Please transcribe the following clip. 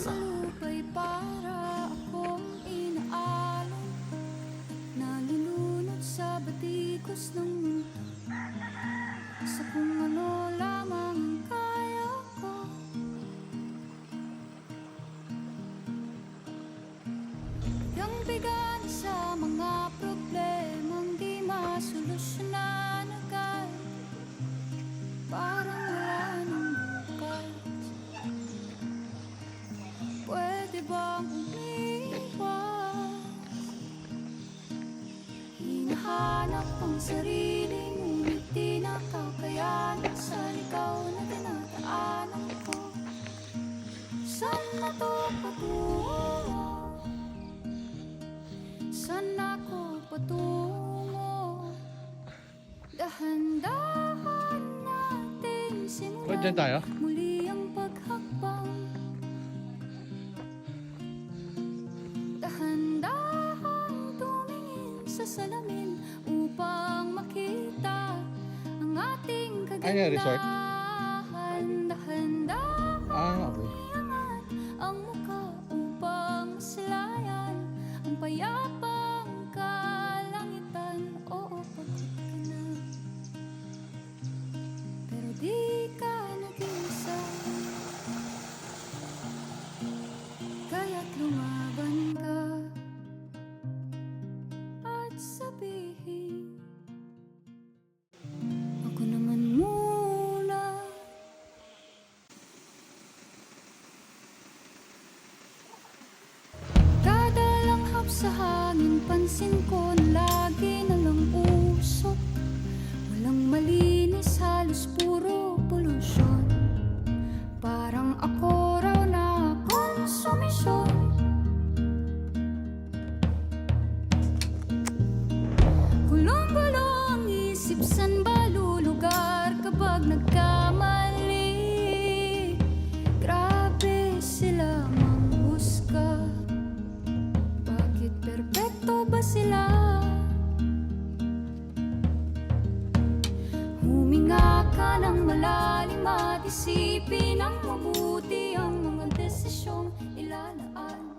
sa lupa'y para akong inaalon, nalulunod sa batikos ng mundo, sa kung ano lamang ang kaya ko. Bigang-bigan sa mga problemang di masolusyonan agad, parang wala nang bukas. Pwede bang umiwas? Hinahanap ang sarili, ngunit di nakakayanan sa ligaw na dinadaanan ko. Saan na to patungo? Saan ako patungo? Dahan-dahan natin simulan Diyan tayo? muli ang paghakbang. Dahan-dahan tumingin sa salamin upang makita ang ating Ay, resort? kagandahan. Dahan-dahan Okay. iangat ang mukha upang maslayan ang payapang kalangitan. Oo, pagod ka na, pero di ka nag-iisa, kaya't lumaban ka at sabihin, ako naman muna. Kada langhap sa hangin, pansin ko na lagi na lang usok. Walang malinis, halos puro polusyon. Parang ako raw na konsumisyon. Gulong-gulo ang isip, san ba lulugar kapag nagkamali? Grabe sila manghusga, bakit perpekto ba sila? Huminga ka ng malalim at isipin ang mabuti ang mga desisyong ilalaan.